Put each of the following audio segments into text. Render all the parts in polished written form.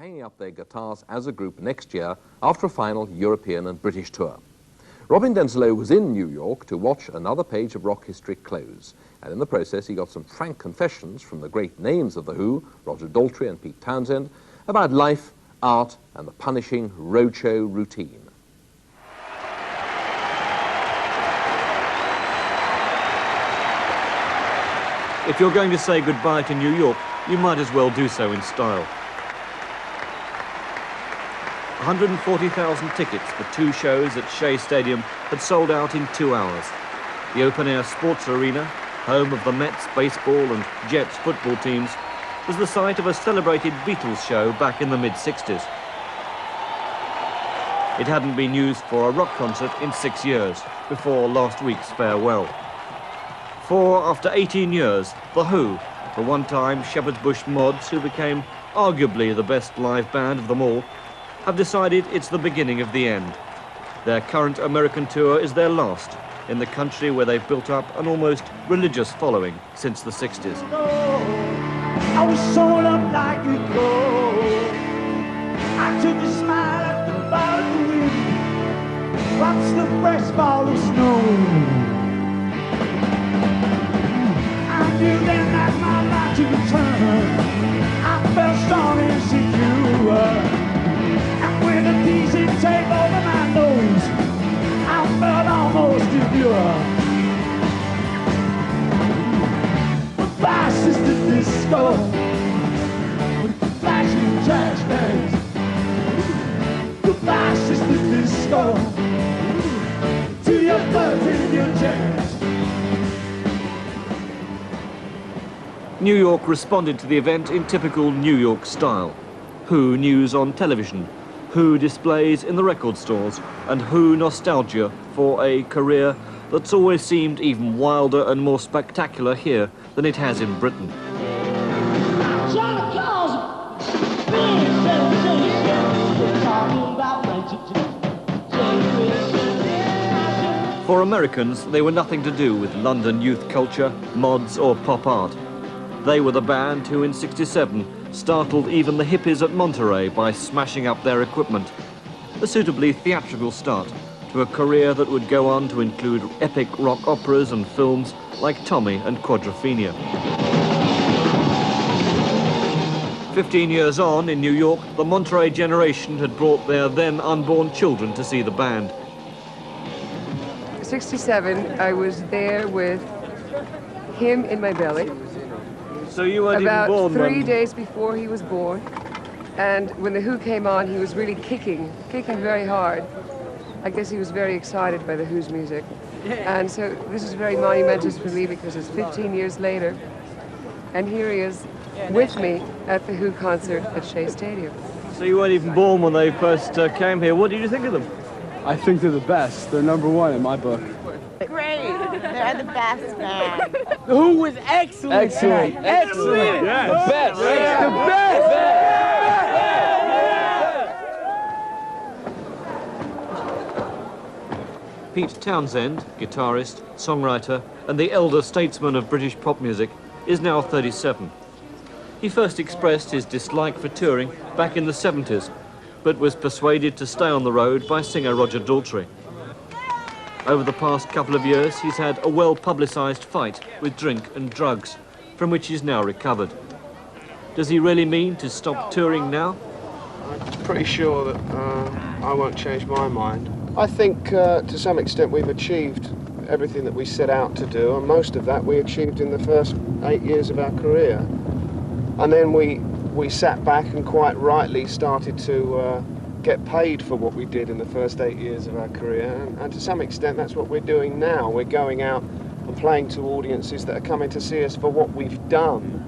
hanging up their guitars as a group next year after a final European and British tour. Robin Denslow was in New York to watch another page of rock history close, and in the process he got some frank confessions from the great names of The Who, Roger Daltrey and Pete Townshend, about life, art and the punishing roadshow routine. If you're going to say goodbye to New York, you might as well do so in style. 140,000 tickets for 2 shows at Shea Stadium had sold out in 2 hours. The open-air sports arena, home of the Mets baseball and Jets football teams, was the site of a celebrated Beatles show back in the mid-60s. It hadn't been used for a rock concert in 6 years, before last week's farewell. For, after 18 years, The Who, the one-time Shepherd's Bush mods who became arguably the best live band of them all, have decided it's the beginning of the end. Their current American tour is their last, in the country where they've built up an almost religious following since the 60s. I was sewn up like a gold. I took a smile at the bottom of the wind, watched the fresh fall of snow. I knew then that my life took a turn. I felt strong and secure. And with a decent tape over my nose, I felt almost demure. Goodbye, sister disco, with the flashing trash bags. Goodbye, sister disco, to your thugs and your jazz. New York responded to the event in typical New York style. Who news on television, Who displays in the record stores, and Who nostalgia for a career that's always seemed even wilder and more spectacular here than it has in Britain. For Americans, they were nothing to do with London youth culture, mods or pop art. They were the band who in '67 startled even the hippies at Monterey by smashing up their equipment. A suitably theatrical start to a career that would go on to include epic rock operas and films like Tommy and Quadrophenia. 15 years on in New York, the Monterey generation had brought their then unborn children to see the band. '67, I was there with him in my belly. So you weren't about even born 3 when... days before he was born. And when The Who came on, he was really kicking very hard. I guess he was very excited by The Who's music. And so this is very monumentous for me because it's 15 years later. And here he is with me at The Who concert at Shea Stadium. So you weren't even born when they first came here. What did you think of them? I think they're the best. They're #1 in my book. Great. They're the best, man. The Who was excellent. Excellent. Excellent. Yeah. The best. The best. Pete Townshend, guitarist, songwriter, and the elder statesman of British pop music, is now 37. He first expressed his dislike for touring back in the 70s, but was persuaded to stay on the road by singer Roger Daltrey. Over the past couple of years, he's had a well-publicised fight with drink and drugs, from which he's now recovered. Does he really mean to stop touring now? I'm pretty sure that I won't change my mind. I think to some extent we've achieved everything that we set out to do, and most of that we achieved in the first 8 years of our career. And then we sat back and quite rightly started to get paid for what we did in the first 8 years of our career, and to some extent that's what we're doing now. We're going out and playing to audiences that are coming to see us for what we've done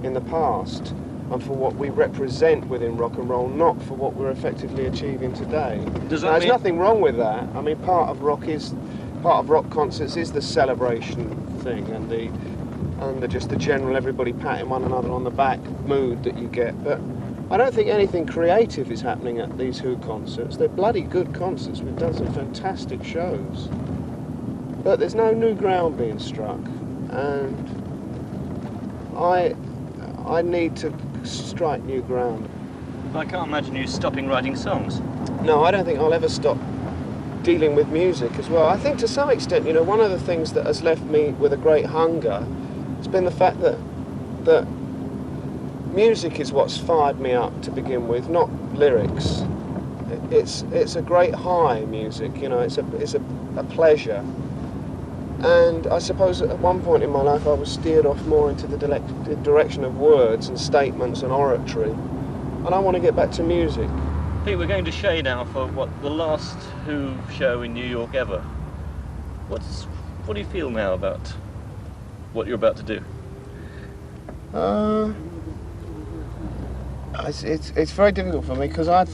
in the past and for what we represent within rock and roll, not for what we're effectively achieving today. There's nothing wrong with that. I mean, part of rock concerts is the celebration thing and just the general everybody patting one another on the back mood that you get. But I don't think anything creative is happening at these Who concerts. They're bloody good concerts. We've done some fantastic shows. But there's no new ground being struck. And I need to strike new ground. I can't imagine you stopping writing songs. No, I don't think I'll ever stop dealing with music as well. I think to some extent, you know, one of the things that has left me with a great hunger has been the fact that music is what's fired me up to begin with, not lyrics. It's a great high, music, you know, it's a pleasure. And I suppose at one point in my life I was steered off more into the direction of words and statements and oratory. And I want to get back to music. Pete, we're going to Shea now for the last Who show in New York ever. What do you feel now about what you're about to do? It's very difficult for me because I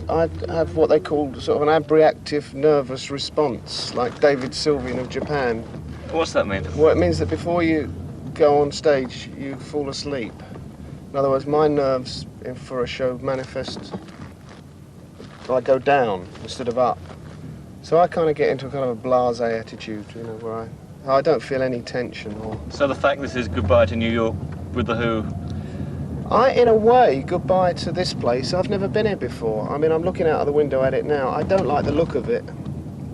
have what they call sort of an abreactive nervous response, like David Sylvian of Japan. What's that mean? Well, it means that before you go on stage, you fall asleep. In other words, my nerves for a show manifest, I go down instead of up. So I kind of get into a kind of a blasé attitude, you know, where I don't feel any tension or... So the fact this is goodbye to New York with the Who? In a way, goodbye to this place. I've never been here before. I mean, I'm looking out of the window at it now. I don't like the look of it.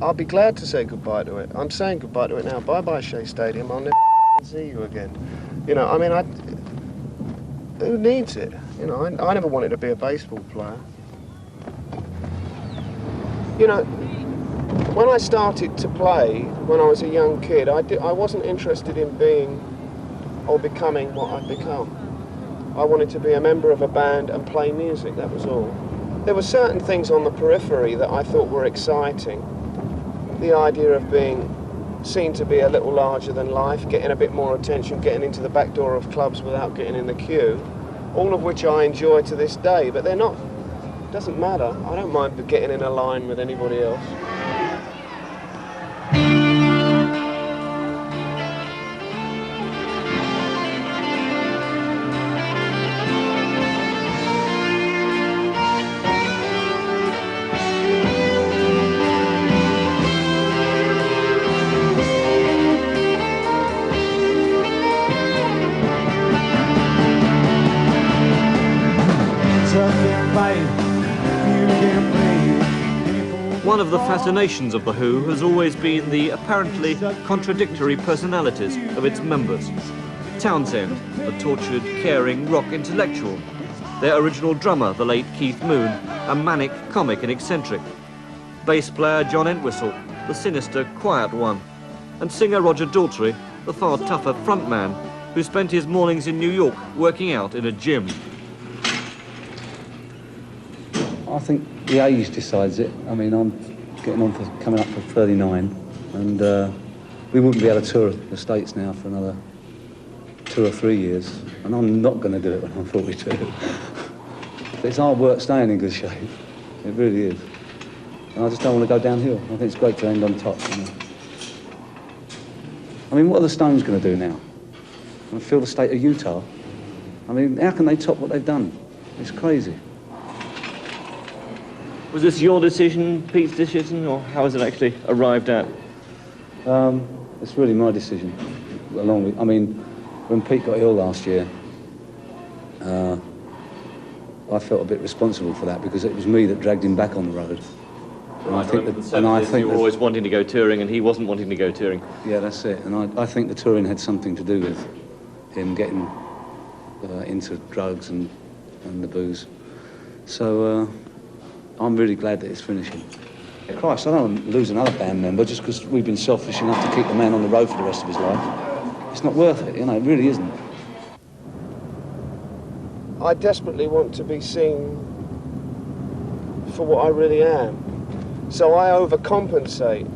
I'll be glad to say goodbye to it. I'm saying goodbye to it now. Bye-bye, Shea Stadium. I'll never see you again. You know, I mean, who needs it? You know, I never wanted to be a baseball player. You know, when I started to play, when I was a young kid, I wasn't interested in being or becoming what I've become. I wanted to be a member of a band and play music, that was all. There were certain things on the periphery that I thought were exciting. The idea of being seen to be a little larger than life, getting a bit more attention, getting into the back door of clubs without getting in the queue, all of which I enjoy to this day, but they're not, it doesn't matter. I don't mind getting in a line with anybody else. One of the fascinations of the Who has always been the apparently contradictory personalities of its members. Townsend, the tortured, caring rock intellectual. Their original drummer, the late Keith Moon, a manic comic and eccentric. Bass player John Entwistle, the sinister, quiet one. And singer Roger Daltrey, the far tougher frontman, who spent his mornings in New York working out in a gym. I think the age decides it. I mean, I'm getting on for coming up for 39, and we wouldn't be able to tour the States now for another 2 or 3 years, and I'm not going to do it when I'm 42. But it's hard work staying in good shape. It really is. And I just don't want to go downhill. I think it's great to end on top, you know. I mean, what are the Stones going to do now? I feel the state of Utah. I mean, how can they top what they've done? It's crazy. Was this your decision, Pete's decision, or how was it actually arrived at? It's really my decision. Along with, I mean, when Pete got ill last year, I felt a bit responsible for that because it was me that dragged him back on the road. And I think you were always wanting to go touring, and he wasn't wanting to go touring. Yeah, that's it. And I think the touring had something to do with him getting into drugs and the booze. So. I'm really glad that it's finishing. Christ, I don't want to lose another band member just because we've been selfish enough to keep the man on the road for the rest of his life. It's not worth it, you know, it really isn't. I desperately want to be seen for what I really am. So I overcompensate.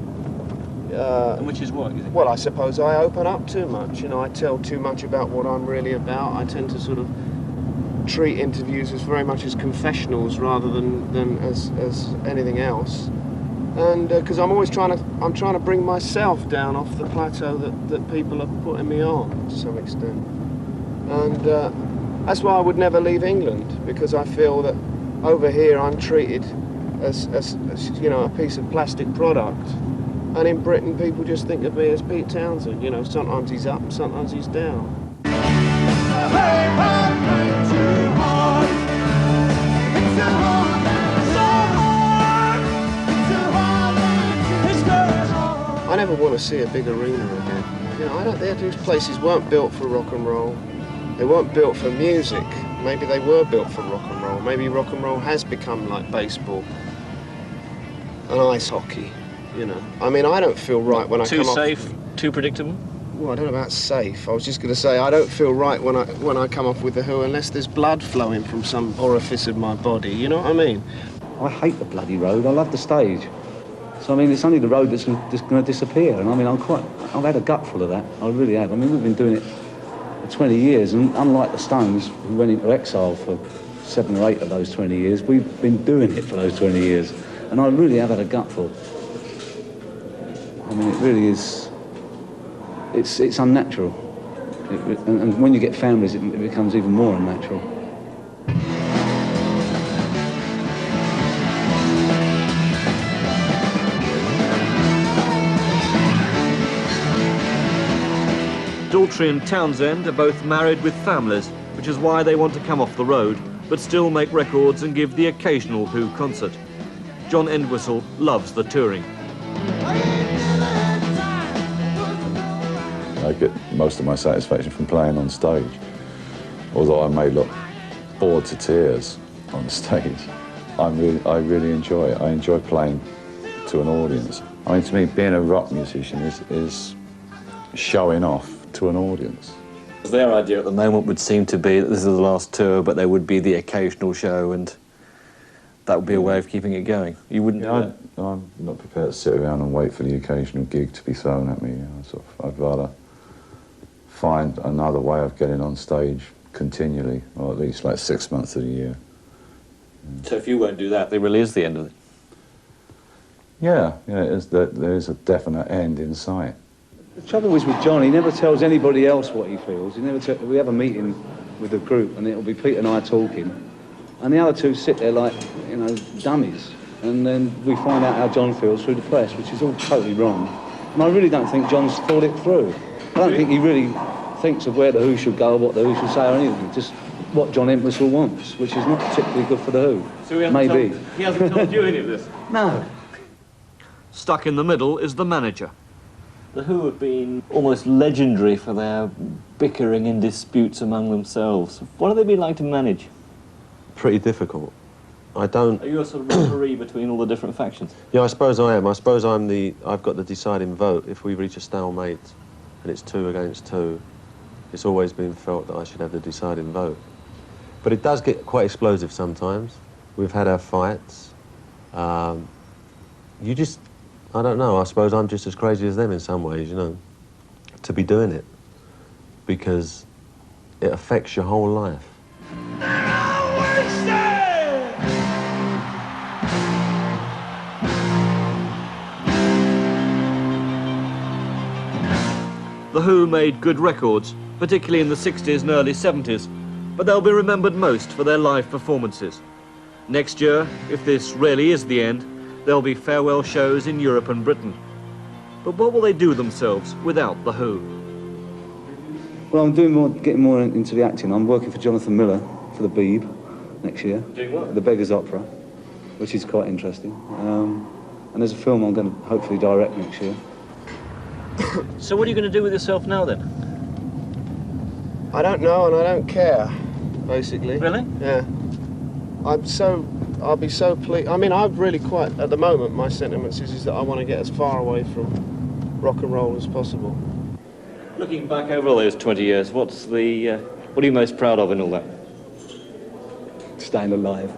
Which is what, you think? Well, I suppose I open up too much. You know, I tell too much about what I'm really about. I tend to sort of treat interviews as very much as confessionals rather than as anything else, and because I'm always trying to bring myself down off the plateau that people are putting me on to some extent, and that's why I would never leave England, because I feel that over here I'm treated as you know, a piece of plastic product, and in Britain people just think of me as Pete Townsend. You know, sometimes he's up, sometimes he's down. It's a hard never want to see a big arena again. You know, these places weren't built for rock and roll. They weren't built for music. Maybe they were built for rock and roll. Maybe rock and roll has become like baseball and ice hockey, you know. I mean, I don't feel right when I come off... Too safe, too predictable? Well, I don't know about safe. I was just going to say I don't feel right when I come off with The Who unless there's blood flowing from some orifice of my body, you know what I mean? I hate the bloody road. I love the stage. So, I mean, it's only the road that's going to disappear. And, I mean, I've had a gutful of that. I really have. I mean, we've been doing it for 20 years, and unlike the Stones, who went into exile for 7 or 8 of those 20 years, we've been doing it for those 20 years. And I really have had a gutful. I mean, it really is... It's unnatural. And when you get families, it becomes even more unnatural. Daltrey and Townsend are both married with families, which is why they want to come off the road, but still make records and give the occasional Who concert. John Entwistle loves the touring. I get most of my satisfaction from playing on stage. Although I may look bored to tears on the stage, I really enjoy it. I enjoy playing to an audience. I mean, to me, being a rock musician is showing off to an audience. Their idea at the moment would seem to be that this is the last tour, but there would be the occasional show, and that would be a way of keeping it going. You wouldn't do that? I'm not prepared to sit around and wait for the occasional gig to be thrown at me. You know, I'd rather find another way of getting on stage continually, or at least like 6 months of the year. So if you won't do that, there really is the end of it? Yeah, there is a definite end in sight. The trouble is with John, he never tells anybody else what he feels. We have a meeting with the group, and it'll be Pete and I talking, and the other two sit there like, you know, dummies. And then we find out how John feels through the press, which is all totally wrong. And I really don't think John's thought it through. I don't think he really thinks of where the Who should go, what the Who should say, or anything. Just what John Entwistle wants, which is not particularly good for the Who. So he hasn't told you any of this? No. Stuck in the middle is the manager. The Who have been almost legendary for their bickering and disputes among themselves. What have they been like to manage? Pretty difficult. Are you a sort of referee between all the different factions? Yeah, I suppose I am. I suppose I've got the deciding vote. If we reach a stalemate and it's 2 against 2, it's always been felt that I should have the deciding vote. But it does get quite explosive sometimes. We've had our fights. I don't know, I suppose I'm just as crazy as them in some ways, you know, to be doing it, because it affects your whole life. The Who made good records, particularly in the 60s and early 70s, but they'll be remembered most for their live performances. Next year, if this really is the end, there'll be farewell shows in Europe and Britain. But what will they do themselves without The Who? Well, I'm getting more into the acting. I'm working for Jonathan Miller for the Beeb next year. Doing what? The Beggars Opera, which is quite interesting. And there's a film I'm going to hopefully direct next year. So what are you going to do with yourself now, then? I don't know, and I don't care, basically. Really? Yeah. I'll be so pleased. I mean, I've really quite, at the moment, my sentiments is that I want to get as far away from rock and roll as possible. Looking back over all those 20 years, what are you most proud of in all that? Staying alive.